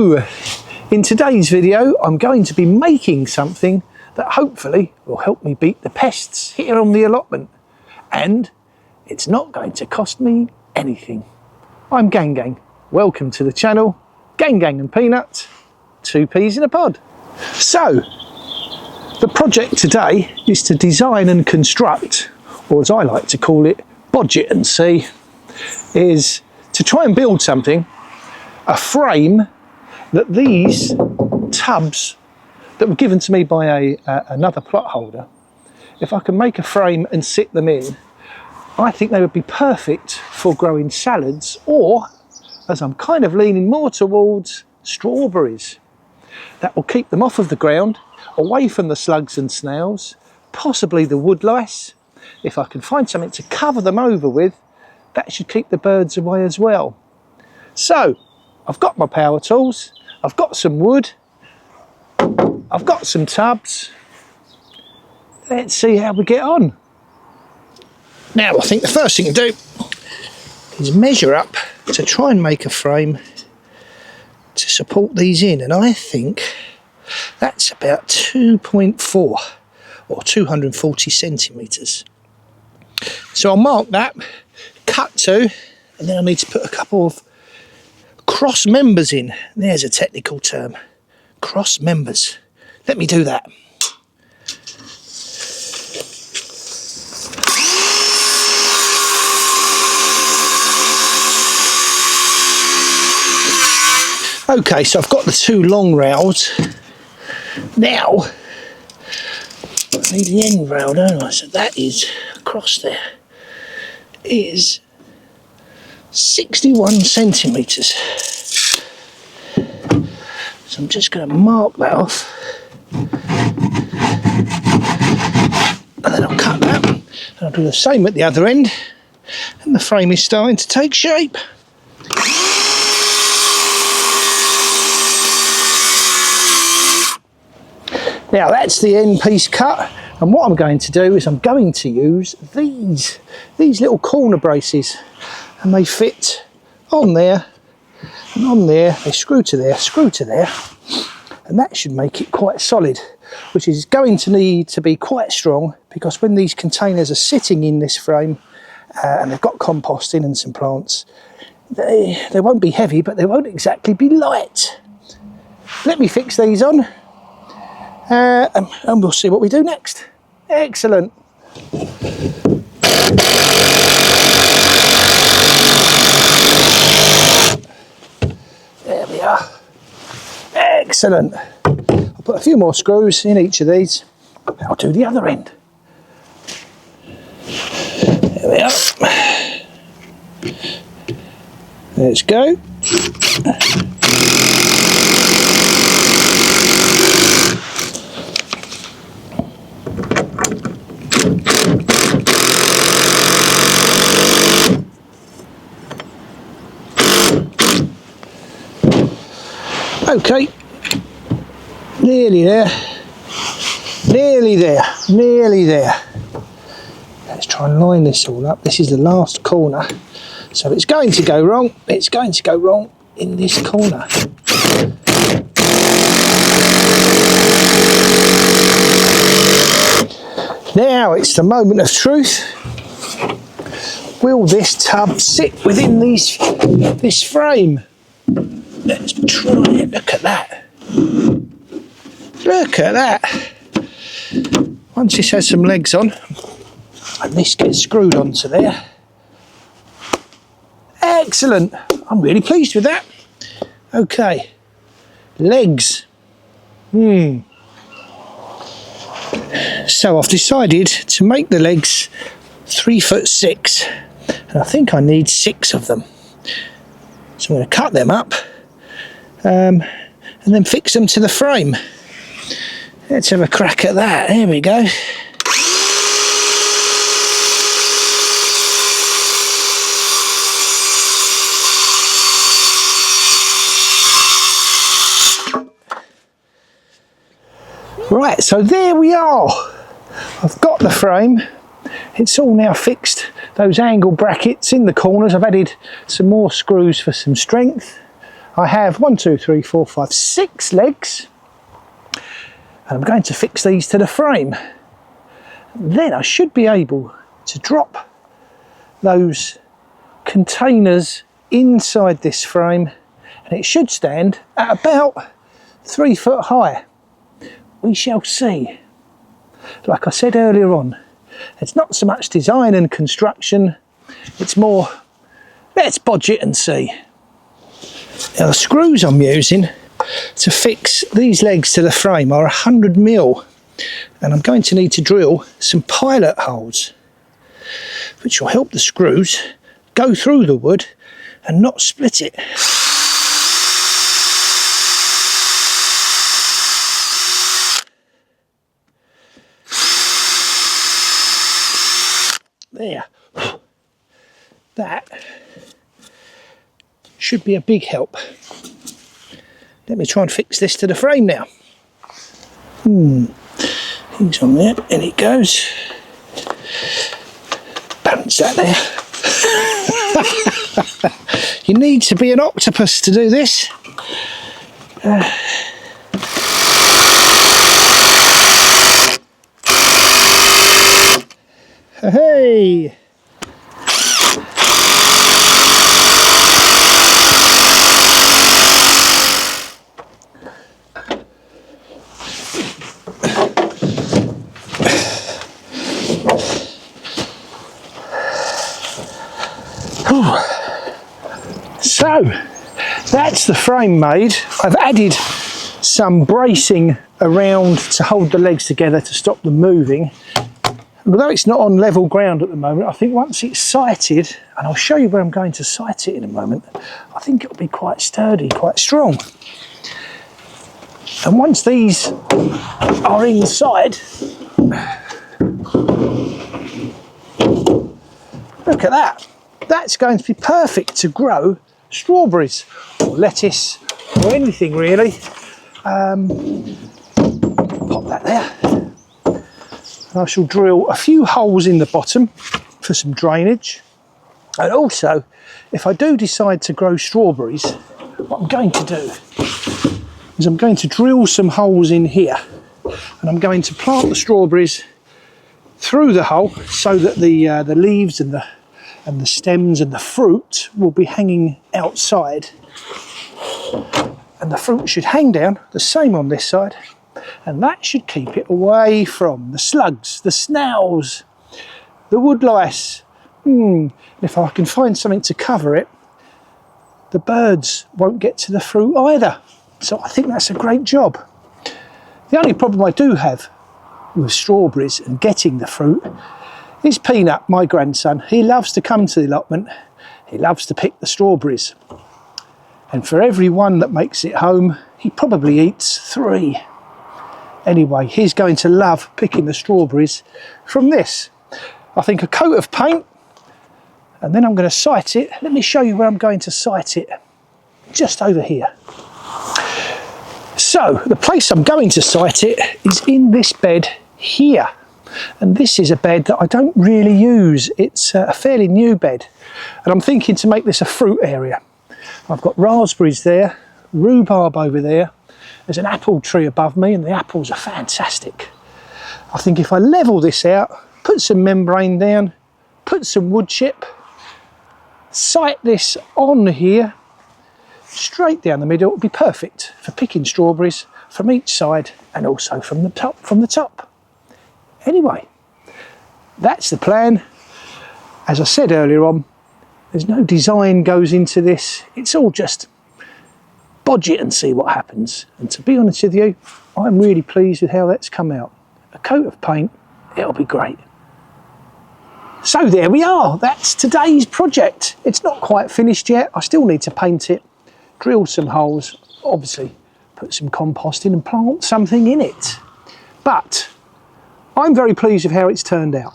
So, in today's video, I'm going to be making something that hopefully will help me beat the pests here on the allotment. And it's not going to cost me anything. I'm Gang Gang. Welcome to the channel, Gang Gang and Peanuts, 2 peas in a pod. So, the project today is to design and construct, or as I like to call it, budget and see, is to try and build something, a frame that these tubs that were given to me by another plot holder, if I can make a frame and sit them in, I think they would be perfect for growing salads, or, as I'm kind of leaning more towards, strawberries. That will keep them off of the ground, away from the slugs and snails, possibly the wood lice. If I can find something to cover them over with, that should keep the birds away as well. So, I've got my power tools, I've got some wood, I've got some tubs. Let's see how we get on. Now, I think the first thing to do is measure up to try and make a frame to support these in, and I think that's about 2.4 or 240 centimetres. So I'll mark that, cut to, and then I need to put a couple of cross members in. There's a technical term, cross members. Let me do that. Okay, so I've got the 2 long rails. Now, I need the end rail, don't I? So that is, across there, is 61 centimetres. So I'm just going to mark that off. And then I'll cut that. And I'll do the same at the other end. And the frame is starting to take shape. Now that's the end piece cut, and what I'm going to do is I'm going to use these little corner braces, and they fit on there and on there. They screw to there, and that should make it quite solid, which is going to need to be quite strong, because when these containers are sitting in this frame and they've got compost in and some plants, they won't be heavy, but they won't exactly be light. Let me fix these on. And we'll see what we do next. Excellent. There we are. Excellent. I'll put a few more screws in each of these. I'll do the other end. There we are. Let's go. Okay, nearly there, nearly there, nearly there. Let's try and line this all up. This is the last corner, so it's going to go wrong. It's going to go wrong in this corner. Now it's the moment of truth. Will this tub sit within this frame? Let's try it. Look at that. Look at that. Once this has some legs on, and this gets screwed onto there. Excellent. I'm really pleased with that. Okay. Legs. So I've decided to make the legs 3'6", and I think I need 6 of them. So I'm going to cut them up. And then fix them to the frame. Let's have a crack at that. Here we go. Right, so there we are. I've got the frame. It's all now fixed. Those angle brackets in the corners. I've added some more screws for some strength. I have 1, 2, 3, 4, 5, 6 legs, and I'm going to fix these to the frame. Then I should be able to drop those containers inside this frame, and it should stand at about 3 foot high. We shall see. Like I said earlier on, it's not so much design and construction, it's more, let's bodge it and see. Now the screws I'm using to fix these legs to the frame are 100mm, and I'm going to need to drill some pilot holes, which will help the screws go through the wood and not split it. There. That should be a big help. Let me try and fix this to the frame now. Things on there, and it goes. Balance that there. You need to be an octopus to do this. Hey! So that's the frame made. I've added some bracing around to hold the legs together to stop them moving. Although it's not on level ground at the moment, I think once it's sighted, and I'll show you where I'm going to sight it in a moment, I think it'll be quite sturdy, quite strong. And once these are inside, look at that. That's going to be perfect to grow strawberries or lettuce or anything really. Pop that there. And I shall drill a few holes in the bottom for some drainage. And also, if I do decide to grow strawberries, what I'm going to do is I'm going to drill some holes in here, and I'm going to plant the strawberries through the hole so that the leaves and the stems and the fruit will be hanging outside, and the fruit should hang down the same on this side, and that should keep it away from the slugs, the snails, the wood lice. If I can find something to cover it, the birds won't get to the fruit either. So I think that's a great job. The only problem I do have with strawberries and getting the fruit is Peanut, my grandson. He loves to come to the allotment. He loves to pick the strawberries. And for every one that makes it home, he probably eats 3. Anyway, he's going to love picking the strawberries from this. I think a coat of paint, and then I'm going to sight it. Let me show you where I'm going to sight it. Just over here. So, the place I'm going to sight it is in this bed here. And this is a bed that I don't really use. It's a fairly new bed. And I'm thinking to make this a fruit area. I've got raspberries there, rhubarb over there. There's an apple tree above me, and the apples are fantastic. I think if I level this out, put some membrane down, put some wood chip, sight this on here, straight down the middle, it would be perfect for picking strawberries from each side and also from the top. Anyway, that's the plan. As I said earlier on, there's no design goes into this. It's all just bodge it and see what happens. And to be honest with you, I'm really pleased with how that's come out. A coat of paint, it'll be great. So there we are. That's today's project. It's not quite finished yet. I still need to paint it, drill some holes, obviously put some compost in and plant something in it. But I'm very pleased with how it's turned out.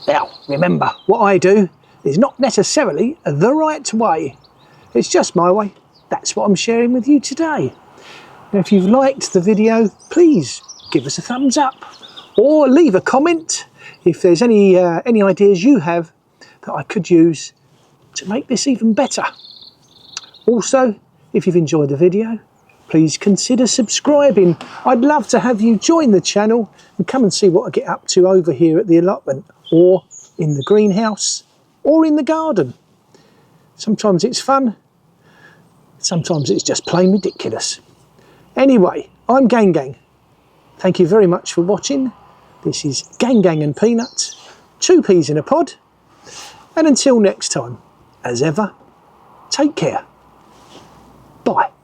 Now, remember, what I do is not necessarily the right way. It's just my way. That's what I'm sharing with you today. Now, if you've liked the video, please give us a thumbs up or leave a comment if there's any ideas you have that I could use to make this even better. Also, if you've enjoyed the video, please consider subscribing. I'd love to have you join the channel and come and see what I get up to over here at the allotment, or in the greenhouse, or in the garden. Sometimes it's fun, sometimes it's just plain ridiculous. Anyway, I'm Gang Gang. Thank you very much for watching. This is Gang Gang and Peanuts, 2 peas in a pod. And until next time, as ever, take care. Bye.